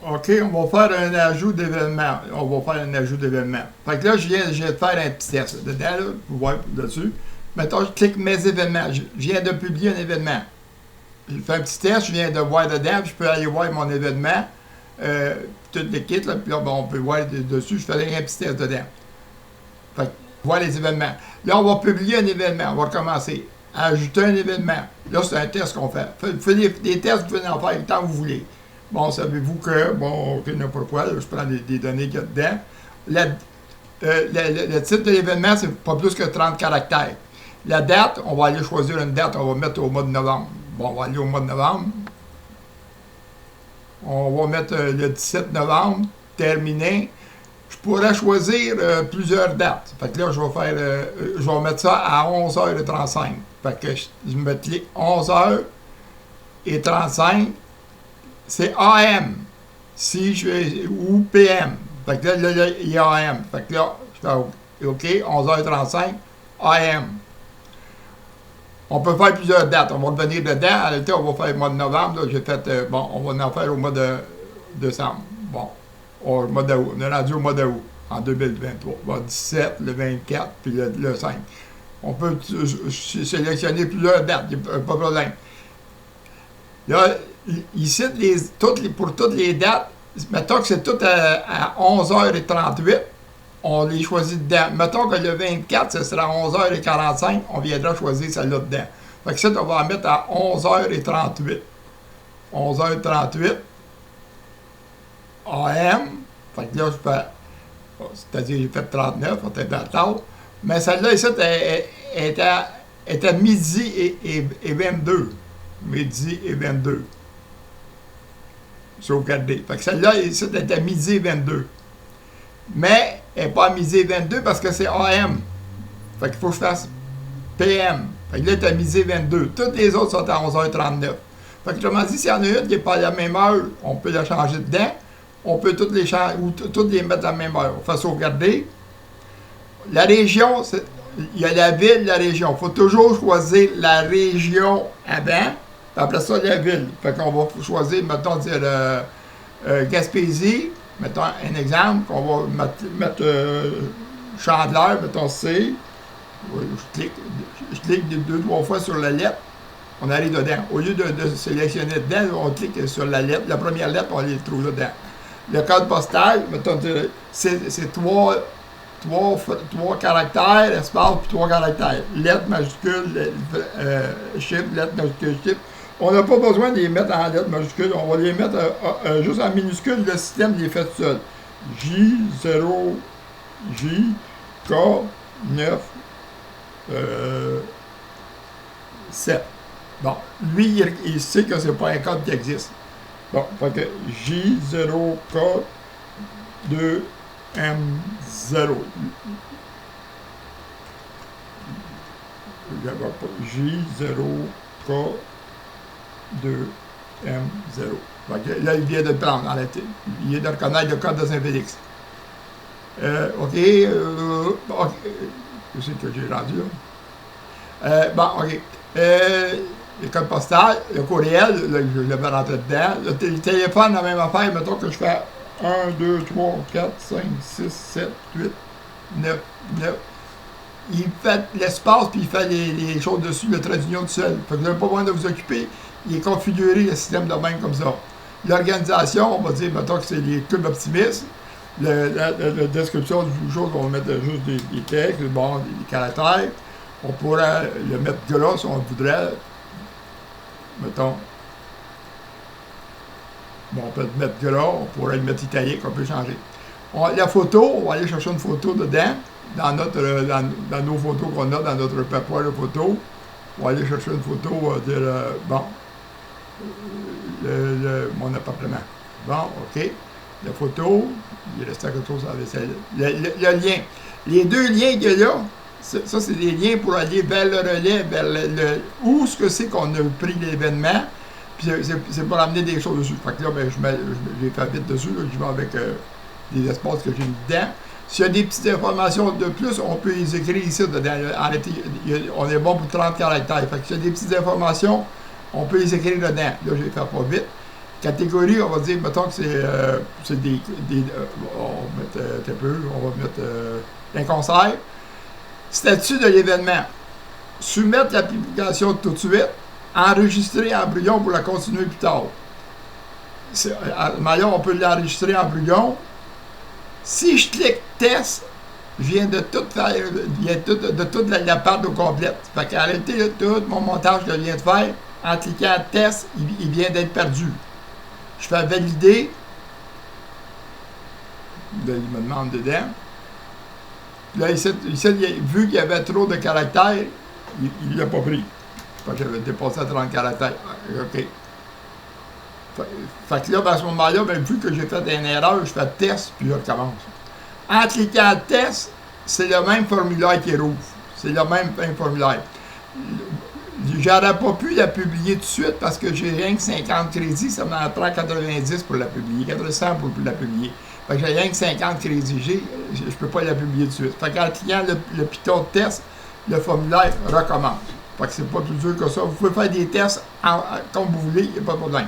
OK, on va faire un ajout d'événement. On va faire un ajout d'événement. Fait que là, je viens de faire un petit test. Dedans, là, vous voyez dessus. Mettons, je clique mes événements. Je viens de publier un événement. Je fais un petit test, je viens de voir dedans, puis je peux aller voir mon événement, tout le kit, là, puis là, bon, on peut voir dessus, je fais un petit test dedans. Fait que, voir les événements. Là, on va publier un événement, on va recommencer. Ajouter un événement. Là, c'est un test qu'on fait. Faites des tests, vous pouvez en faire tant que vous voulez. Bon, savez-vous que, bon, ok, n'importe quoi, là, je prends des données qu'il y a dedans. Le titre de l'événement, c'est pas plus que 30 caractères. La date, on va aller choisir une date, on va mettre au mois de novembre. Bon, on va aller au mois de novembre. On va mettre le 17 novembre, terminé. Je pourrais choisir plusieurs dates. Fait que là, je vais mettre ça à 11h35. Fait que je me clique 11h35. C'est AM. Si je fais, ou PM. Fait que là, il y a AM. Fait que là, je fais OK, 11h35, AM. On peut faire plusieurs dates. On va revenir dedans. En réalité, on va faire le mois de novembre. J'ai fait, bon, on va en faire au mois de décembre. Bon, au mois d'août. On est rendu au mois d'août, en 2023. Bon, 17, le 24, puis le 5. On peut sélectionner plusieurs dates. Pas de problème. Là, ici, pour toutes les dates, mettons que c'est tout à 11h38, on les choisit dedans. Mettons que le 24, ce sera à 11h45, on viendra choisir celle-là dedans. Fait que ça, on va la mettre à 11h38. 11h38 AM. Fait que là, je fais, c'est-à-dire j'ai fait 39, on était à tard. Mais celle-là, ici, est à midi et 22. Midi et 22. Sauvegarder. Fait que celle-là, ici, est à midi et 22. Mais elle n'est pas à midi et 22 parce que c'est AM. Fait qu'il faut que je fasse PM. Fait que là, elle est à midi et 22. Toutes les autres sont à 11h39. Fait que je m'en dis, s'il y en a une qui n'est pas à la même heure, on peut la changer dedans. On peut toutes les changer ou toutes les mettre à la même heure. On fait sauvegarder. La région, il y a la ville, la région. Il faut toujours choisir la région avant. Puis après ça, la ville. Fait qu'on va choisir, mettons, dire Gaspésie. Mettons un exemple, qu'on va mettre Chandeleur, mettons C. Je clique deux, trois fois sur la lettre. On arrive dedans. Au lieu de sélectionner dedans, on clique sur la lettre. La première lettre, on les trouve dedans. Le code postal, mettons, c'est trois caractères, espace, puis 3 caractères. Lettre majuscule, chiffre, lettre majuscule, chiffre. On n'a pas besoin de les mettre en lettres majuscules, on va les mettre juste en minuscules, le système les fait tout seul. J0, J, K, 9, 7. Bon, lui, il sait que c'est pas un code qui existe. Bon, fait que J0, K, 2, M0. J0, K, 2, M0. Là, il vient de le prendre en réalité. Il vient de reconnaître le code de Saint-Félix. OK. OK. Je sais que j'ai rendu là. Bon, OK. Le code postal, le courriel, là, je l'avais rentré dedans. Le téléphone, la même affaire. Mettons que je fais 1, 2, 3, 4, 5, 6, 7, 8, 9, 9. Il fait l'espace puis il fait les choses dessus, le trait d'union tout seul. Fait que vous n'avez pas besoin de vous occuper. Il est configuré le système de même comme ça. L'organisation, on va dire, mettons que c'est les clubs optimistes. La description du jour, on va mettre juste des textes, bon, des caractères. On pourrait le mettre gras si on le voudrait. Mettons. Bon, on peut le mettre gras, on pourrait le mettre italique, on peut changer. La photo, on va aller chercher une photo dedans, dans nos photos qu'on a dans notre répertoire de photos. On va aller chercher une photo, bon, mon appartement. Bon, OK. La photo, il restait quelque chose à la vaisselle. Le lien. Les deux liens qu'il y a là, ça, c'est des liens pour aller vers le relais, vers où ce que c'est qu'on a pris l'événement, puis c'est pour amener des choses dessus. Fait que là, ben, j'ai fait vite dessus, là, je vais avec des espaces que j'ai mis dedans. S'il y a des petites informations de plus, on peut les écrire ici. En réalité, on est bon pour 30 caractères. Fait que s'il y a des petites informations, on peut les écrire dedans. Là, je vais faire pas vite. Catégorie, on va dire, mettons que c'est on va mettre un peu, on va mettre un concert. Statut de l'événement. Soumettre la publication tout de suite. Enregistrer en brouillon pour la continuer plus tard. D'ailleurs, on peut l'enregistrer en brouillon. Si je clique test, je viens de tout faire, de toute la part au complète. Fait qu'en réalité, tout mon montage que je viens de faire, en cliquant test, il vient d'être perdu. Je fais valider. Là, il me demande dedans. Là, ici, vu qu'il y avait trop de caractères, il ne l'a pas pris. Fait que j'avais dépassé à 30 caractères. OK. Fait que là, à ce moment-là, ben, vu que j'ai fait une erreur, je fais test, puis là, je recommence. En cliquant test, c'est le même formulaire qui rouvre. C'est le même formulaire. J'aurais pas pu la publier tout de suite parce que j'ai rien que 50 crédits, ça m'en prend 90 pour la publier, 400 pour la publier. Fait que j'ai rien que 50 crédits, je peux pas la publier tout de suite. Fait qu'en cliquant le piton de test, le formulaire recommence. Fait que c'est pas plus dur que ça. Vous pouvez faire des tests comme vous voulez, il n'y a pas de problème.